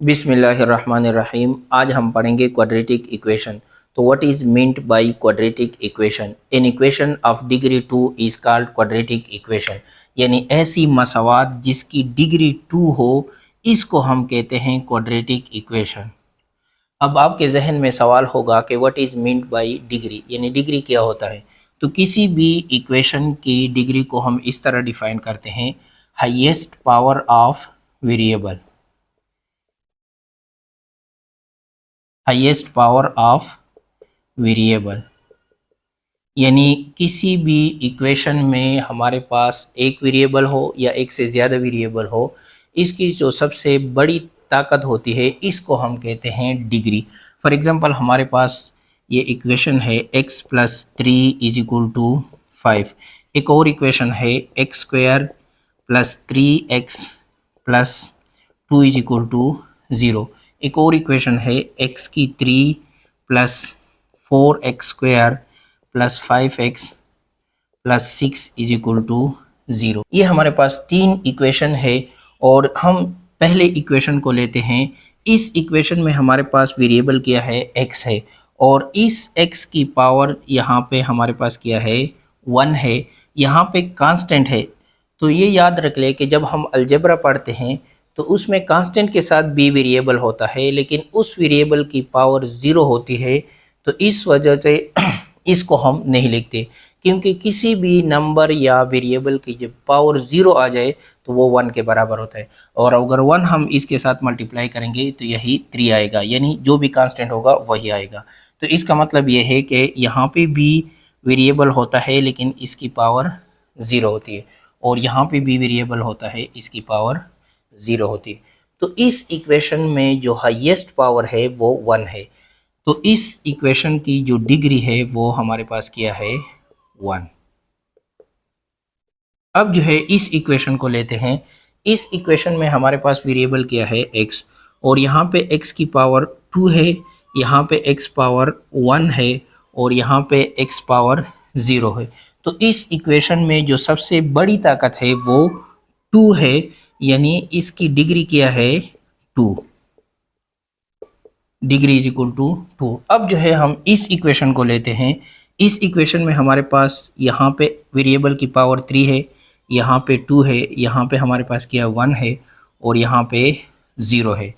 बिस्मिल्लाहिर्रहमानिर्रहीम। आज हम पढ़ेंगे क्वाड्रेटिक इक्वेशन। तो what is meant by quadratic equation? An equation of degree 2 is called quadratic equation. यानी ऐसी मसवात जिसकी डिग्री 2 हो, इसको हम कहते हैं क्वाड्रेटिक इक्वेशन। अब आपके जहन में सवाल होगा कि what is meant by degree, यानी डिग्री क्या होता है। तो किसी भी इक्वेशन की डिग्री को हम इस तरह डिफाइन करते हैं, highest power of variable, highest power of variable. यानी किसी भी इक्वेशन में हमारे पास एक वेरिएबल हो या एक से ज़्यादा वेरिएबल हो, इसकी जो सबसे बड़ी ताकत होती है इसको हम कहते हैं डिग्री। फॉर एग्जांपल हमारे पास ये इक्वेशन है x plus 3 is equal to 5। एक और इक्वेशन है x square plus 3x plus 2 is equal to 0। एक और इक्वेशन है x की 3 plus 4x square plus 5x plus 6 is equal to 0। ये हमारे पास तीन इक्वेशन है और हम पहले इक्वेशन को लेते हैं। इस इक्वेशन में हमारे पास वेरिएबल क्या है, x है, और इस x की पावर यहाँ पे हमारे पास क्या है, 1 है। यहाँ पे कांस्टेंट है। तो ये याद रख ले कि जब हम अलजेब्रा पढ़ते हैं तो उसमें कांस्टेंट के साथ भी वेरिएबल होता है, लेकिन उस वेरिएबल की पावर 0 होती है। तो इस वजह से इसको हम नहीं लिखते, क्योंकि किसी भी नंबर या वेरिएबल की जब पावर 0 आ जाए तो वो 1 के बराबर होता है। और अगर 1 हम इसके साथ मल्टीप्लाई करेंगे तो यही 3 आएगा, यानी जो भी कांस्टेंट होगा वही आएगा। तो इसका मतलब ये है कि यहाँ पे भी वेरिएबल होता है लेकिन इसकी पावर 0 होती है, और यहाँ पे भी वेरिएबल होता है, इसकी पावर 0 होती है। तो इस इक्वेशन में जो हाईएस्ट पावर है वो 1 है। तो इस इक्वेशन की जो डिग्री है वो हमारे पास क्या है, 1। अब जो है इस इक्वेशन को लेते हैं। इस इक्वेशन में हमारे पास वेरिएबल क्या है, x, और यहाँ पे x की पावर 2 है, यहाँ पे x पावर 1 है, और यहाँ पे x पावर 0 है। तो इस इक्वेशन में जो सबसे बड़ी ताकत है वो 2 है, यानी इसकी डिग्री क्या है, 2। Degree is equal to 2। अब जो है हम इस इक्वेशन को लेते हैं। इस इक्वेशन में हमारे पास यहाँ पे वेरिएबल की पावर 3 है, यहाँ पे 2 है, यहाँ पे हमारे पास क्या 1 है, और यहाँ पे 0 है।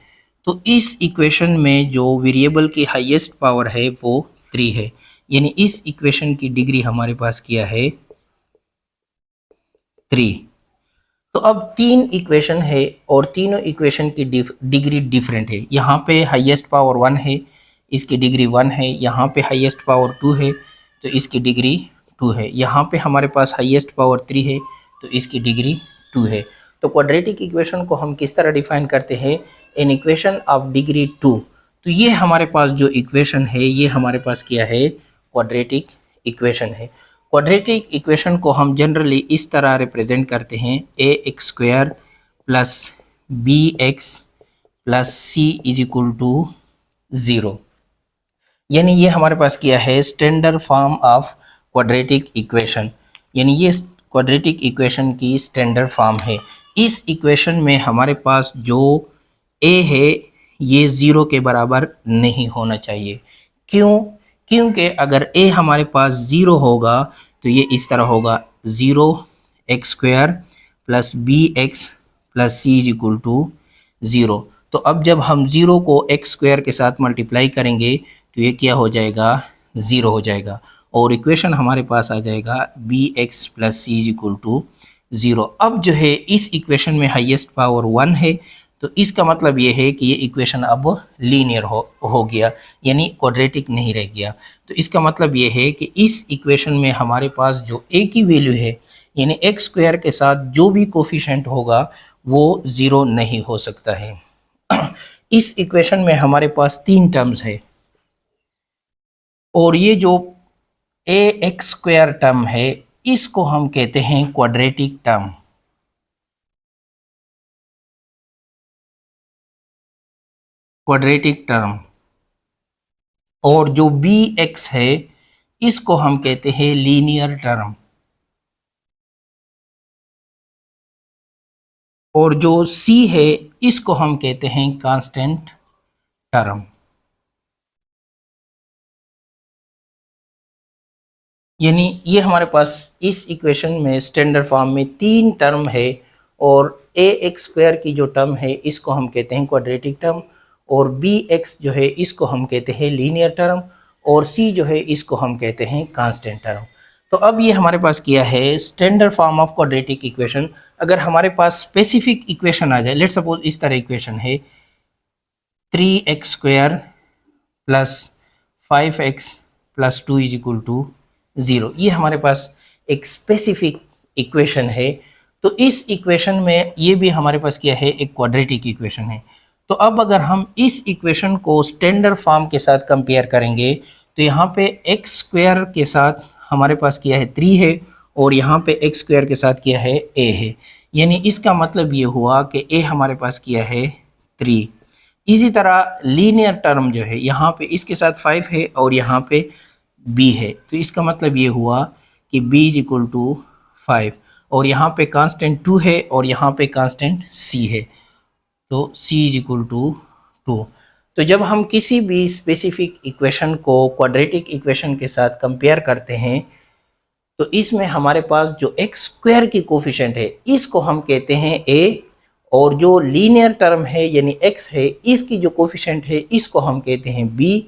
तो इस इक्वेशन में जो वेरिएबल की हाईएस्ट पावर है वो 3 है, यानी इस इक्वेशन की डिग्री हमारे पास क्या है, 3। तो अब तीन इक्वेशन है और तीनों इक्वेशन की डिग्री डिफरेंट है। यहाँ पे हाईएस्ट पावर 1 है, इसकी डिग्री 1 है। यहाँ पे हाईएस्ट पावर 2 है तो इसकी डिग्री 2 है। यहाँ पे हमारे पास हाईएस्ट पावर 3 है तो इसकी डिग्री 2 है। तो क्वाड्रेटिक इक्वेशन को हम किस तरह डिफाइन करते हैं, एन इक्वेशन ऑफ डिग्री 2। तो ये हमारे पास जो इक्वेशन है ये हमारे पास क्या है, क्वाड्रेटिक इक्वेशन है। क्वाड्रेटिक इक्वेशन को हम जनरली इस तरह रिप्रेजेंट करते हैं, a x square plus b x plus c is equal to 0। यानी ये हमारे पास क्या है, standard form of quadratic equation. यानी ये क्वाड्रेटिक इक्वेशन की स्टैंडर्ड फॉर्म है। इस इक्वेशन में हमारे पास जो ए है ये 0 के बराबर नहीं होना चाहिए। क्यों? क्योंकि अगर ए हमारे पास 0 होगा तो ये इस तरह होगा, 0 x square plus b x plus c is equal to 0। तो अब जब हम 0 को एक्स स्क्वायर के साथ मल्टीप्लाई करेंगे तो ये क्या हो जाएगा, 0 हो जाएगा, और इक्वेशन हमारे पास आ जाएगा b x plus c is equal to 0। अब जो है इस इक्वेशन में हाईएस्ट पावर 1 है, तो इसका मतलब ये है कि ये इक्वेशन अब लीनियर हो गया, यानी क्वाड्रेटिक नहीं रह गया। तो इसका मतलब ये है कि इस इक्वेशन में हमारे पास जो ए की वैल्यू है, यानी एक्स स्क्वायर के साथ जो भी कोफिशेंट होगा वो 0 नहीं हो सकता है। इस इक्वेशन में हमारे पास 3 टर्म्स है, और ये जो ए एक्स स्क्वायर टर्म है इसको हम कहते हैं क्वाड्रेटिक टर्म। Quadratic term. और जो बी एक्स है इसको हम कहते हैं लीनियर टर्म। और जो c है इसको हम कहते हैं कांस्टेंट टर्म। यानी ये हमारे पास इस इक्वेशन में स्टैंडर्ड फॉर्म में 3 टर्म है, और ax² की जो टर्म है इसको हम कहते हैं क्वाड्रेटिक टर्म, और bx जो है इसको हम कहते हैं लीनियर टर्म, और c जो है इसको हम कहते हैं कांस्टेंट टर्म। तो अब ये हमारे पास क्या है standard form of quadratic equation. अगर हमारे पास स्पेसिफिक इक्वेशन आ जाए, लेट्स सपोज इस तरह इक्वेशन है 3x² plus 5x plus 2 is equal to 0, ये हमारे पास एक स्पेसिफिक इक्वेशन है। तो इस इक्वेशन में ये भी हमारे पास क्या है एक क्वाड्रेटिक इक्वेशन है। तो अब अगर हम इस इक्वेशन को स्टैंडर्ड फॉर्म के साथ कंपेयर करेंगे तो यहाँ पे x² के साथ हमारे पास क्या है 3 है, और यहाँ पे x² के साथ क्या है a है। यानी इसका मतलब ये हुआ कि a हमारे पास क्या है 3। इसी तरह लीनियर टर्म जो है यहाँ पे इसके साथ 5 है और यहाँ पे b है, तो इसका मतलब ये हुआ कि b इज इक्वल टू 5, और यहाँ पे कांस्टेंट 2 है और यहाँ पे कांस्टेंट c है, तो c इज इक्वल टू 2। तो जब हम किसी भी स्पेसिफिक इक्वेशन को क्वाड्रेटिक इक्वेशन के साथ कंपेयर करते हैं तो इसमें हमारे पास जो x² की कोफिशिएंट है इसको हम कहते हैं a, और जो लीनियर टर्म है यानी x है इसकी जो कोफिशिएंट है इसको हम कहते हैं b,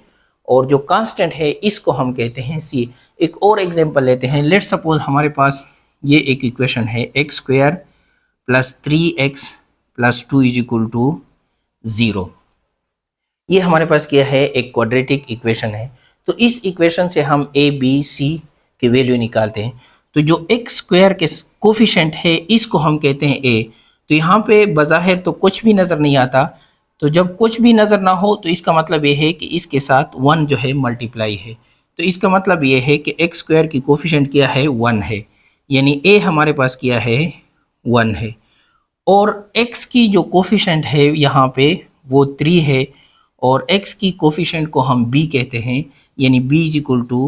और जो कांस्टेंट है इसको हम कहते हैं c। एक और एग्जांपल लेते हैं, लेट्स सपोज हमारे पास ये एक इक्वेशन है x² plus 3x plus 2 is equal to 0। ये हमारे पास क्या है एक क्वाड्रेटिक इक्वेशन है। तो इस इक्वेशन से हम a b c की वैल्यू निकालते हैं। तो जो x² के कोफिशिएंट है इसको हम कहते हैं a। तो यहाँ पे बज़ाहिर तो कुछ भी नज़र नहीं आता, तो जब कुछ भी नज़र ना हो तो इसका मतलब ये है कि इसके साथ 1 जो है मल्टीप्लाई है। तो इसका मतलब ये है कि x² की कोफिशिएंट क्या है 1 है, यानी a हमारे पास क्या है 1 है, और x की जो कोफिशिएंट है यहाँ पे वो 3 है, और x की कोफिशिएंट को हम b कहते हैं, यानी b इज इक्वल टू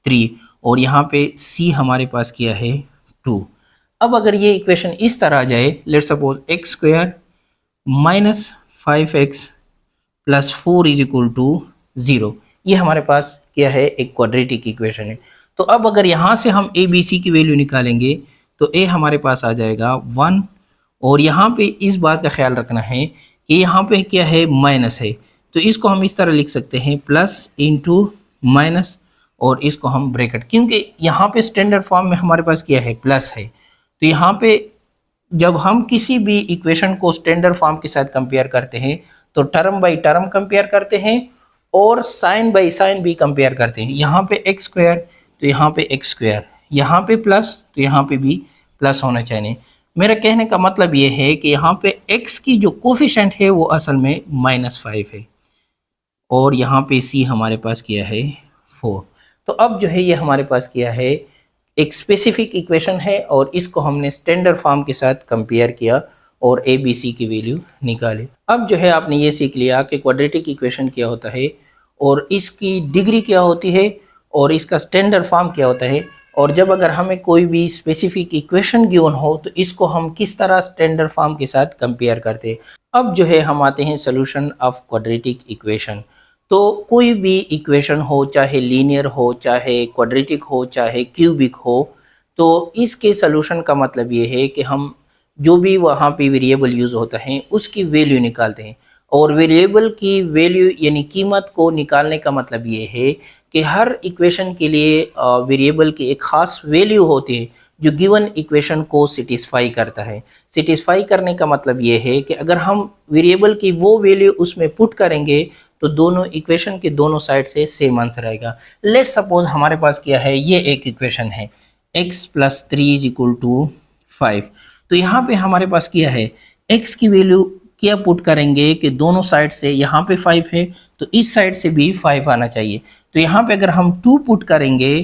3, और यहाँ पे c हमारे पास क्या है 2। अब अगर ये इक्वेशन इस तरह आ जाए, let's suppose x² minus 5x plus 4 is equal to 0, ये हमारे पास क्या है एक क्वाड्रेटिक इक्वेशन है। तो अब अगर यहाँ से हम a b c की वैल्यू निकालेंगे तो a हमारे पास आ जाएगा 1, और यहाँ पे इस बात का ख्याल रखना है कि यहाँ पे क्या है माइनस है, तो इसको हम इस तरह लिख सकते हैं प्लस इंटू माइनस, और इसको हम ब्रैकेट, क्योंकि यहाँ पे स्टैंडर्ड फॉर्म में हमारे पास क्या है प्लस है। तो यहाँ पे जब हम किसी भी इक्वेशन को स्टैंडर्ड फॉर्म के साथ कंपेयर करते हैं तो टर्म बाई टर्म कंपेयर करते हैं और साइन बाई साइन भी कंपेयर करते हैं। यहाँ पे x² तो यहाँ पे x², यहाँ पे प्लस तो यहाँ पे भी प्लस होना चाहिए। मेरा कहने का मतलब ये है कि यहाँ पे x की जो कोफिशिएंट है वो असल में -5 है, और यहाँ पे c हमारे पास क्या है 4। तो अब जो है ये हमारे पास क्या है एक स्पेसिफिक इक्वेशन है, और इसको हमने स्टैंडर्ड फॉर्म के साथ कंपेयर किया और a b c की वैल्यू निकाली। अब जो है आपने ये सीख लिया कि क्वाड्रेटिक इक्वेशन क्या होता है, और इसकी डिग्री क्या होती है, और इसका स्टैंडर्ड फॉर्म क्या होता है, और जब अगर हमें कोई भी स्पेसिफिक इक्वेशन गिवन हो तो इसको हम किस तरह स्टैंडर्ड फॉर्म के साथ कंपेयर करते हैं। अब जो है हम आते हैं सोल्यूशन ऑफ क्वाड्रेटिक इक्वेशन। तो कोई भी इक्वेशन हो, चाहे लीनियर हो, चाहे क्वाड्रेटिक हो, चाहे क्यूबिक हो, तो इसके सोल्यूशन का मतलब ये है कि हम जो भी वहाँ पे वेरिएबल यूज़ होता है उसकी वैल्यू निकालते हैं, और वेरिएबल की वैल्यू यानी कीमत को निकालने का मतलब ये है कि हर इक्वेशन के लिए वेरिएबल की एक ख़ास वैल्यू होती है जो गिवन इक्वेशन को सेटिस्फाई करता है। सेटिस्फाई करने का मतलब ये है कि अगर हम वेरिएबल की वो वैल्यू उसमें पुट करेंगे तो दोनों इक्वेशन के दोनों साइड से सेम आंसर आएगा। लेट्स सपोज हमारे पास क्या है, ये एक इक्वेशन है x plus 3 is equal to 5। तो यहाँ पे हमारे पास क्या है x की वैल्यू क्या पुट करेंगे कि दोनों साइड से, यहाँ पे 5 है तो इस साइड से भी 5 आना चाहिए। तो यहाँ पे अगर हम 2 पुट करेंगे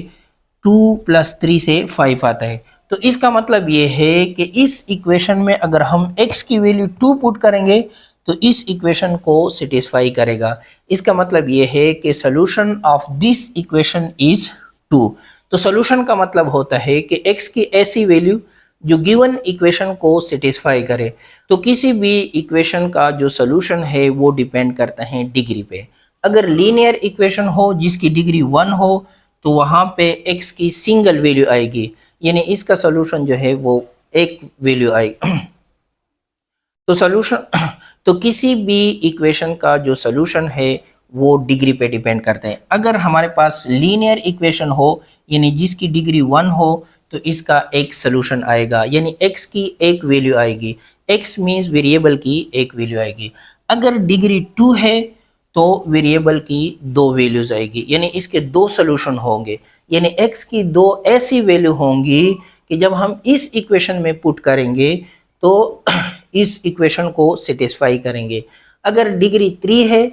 2 प्लस 3 से 5 आता है। तो इसका मतलब ये है कि इस इक्वेशन में अगर हम x की वैल्यू 2 पुट करेंगे तो इस इक्वेशन को सेटिस्फाई करेगा। इसका मतलब ये है कि solution of this equation is 2। तो सोल्यूशन का मतलब होता है कि x की ऐसी वैल्यू जो गिवन इक्वेशन को सेटिस्फाई करे। तो किसी भी इक्वेशन का जो सोल्यूशन है वो डिपेंड करता है डिग्री पे। अगर लीनियर इक्वेशन हो जिसकी डिग्री 1 हो तो वहाँ पे x की सिंगल वैल्यू आएगी, यानी इसका सोल्यूशन जो है वो एक वैल्यू आएगी। तो सोल्यूशन तो किसी भी इक्वेशन का जो सोल्यूशन है वो डिग्री पे डिपेंड करता है। अगर हमारे पास लीनियर इक्वेशन हो यानी जिसकी डिग्री 1 हो तो इसका एक सोल्यूशन आएगा, यानी x की एक वैल्यू आएगी। x मीन्स वेरिएबल की एक वैल्यू आएगी। अगर डिग्री 2 है तो वेरिएबल की दो वैल्यूज आएगी, यानी इसके दो सोल्यूशन होंगे। यानी x की दो ऐसी वैल्यू होंगी कि जब हम इस इक्वेशन में पुट करेंगे तो इस इक्वेशन को सेटिस्फाई करेंगे। अगर डिग्री 3 है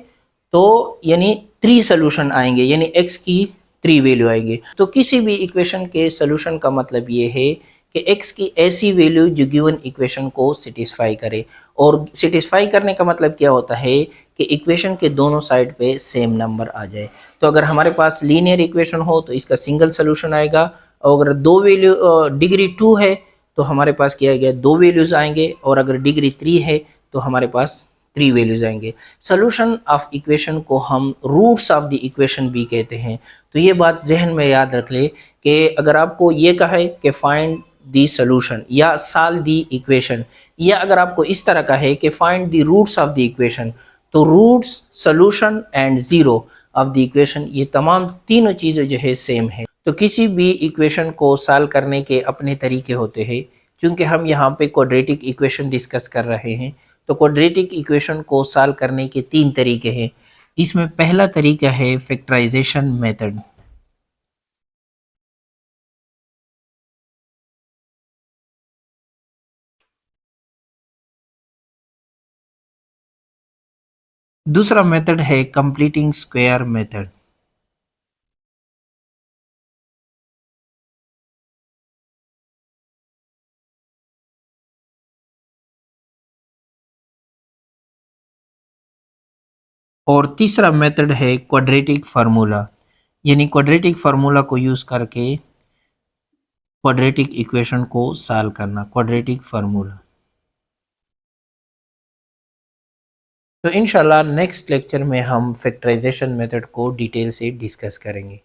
तो यानी 3 सोल्यूशन आएंगे, यानी x की 3 वैल्यू आएंगे। तो किसी भी इक्वेशन के सोल्यूशन का मतलब ये है कि x की ऐसी वैल्यू जो गिवन इक्वेशन को सेटिस्फाई करे। और सेटिस्फाई करने का मतलब क्या होता है कि इक्वेशन के दोनों साइड पे सेम नंबर आ जाए। तो अगर हमारे पास लीनियर इक्वेशन हो तो इसका सिंगल सोल्यूशन आएगा, और अगर दो वैल्यू डिग्री 2 है तो हमारे पास क्या आएगा, दो वैल्यूज आएंगे, और अगर डिग्री 3 है तो हमारे पास 3 वैल्यूज आएंगे। सोल्यूशन ऑफ इक्वेशन को हम रूट्स ऑफ द इक्वेशन भी कहते हैं। तो ये बात जहन में याद रख ले कि अगर आपको ये कहा है कि फाइंड दी सोल्यूशन या सॉल्व दी इक्वेशन, या अगर आपको इस तरह का है कि find the roots of the equation, तो roots, solution and zero of the equation, ये तमाम तीनों चीज़ें जो है सेम है। तो किसी भी इक्वेशन को सॉल्व करने के अपने तरीके होते हैं। क्योंकि हम यहाँ पे क्वाड्रेटिक इक्वेशन डिस्कस कर रहे हैं तो क्वाड्रेटिक इक्वेशन को सॉल्व करने के 3 तरीके हैं। इसमें पहला तरीका है फैक्टराइजेशन मेथड। दूसरा मेथड है कंप्लीटिंग स्क्वायर मेथड। और तीसरा मेथड है क्वाड्रेटिक फार्मूला, यानी क्वाड्रेटिक फार्मूला को यूज करके क्वाड्रेटिक इक्वेशन को सॉल्व करना, क्वाड्रेटिक फार्मूला। तो इंशाल्लाह नेक्स्ट लेक्चर में हम फैक्टराइजेशन मेथड को डिटेल से डिस्कस करेंगे।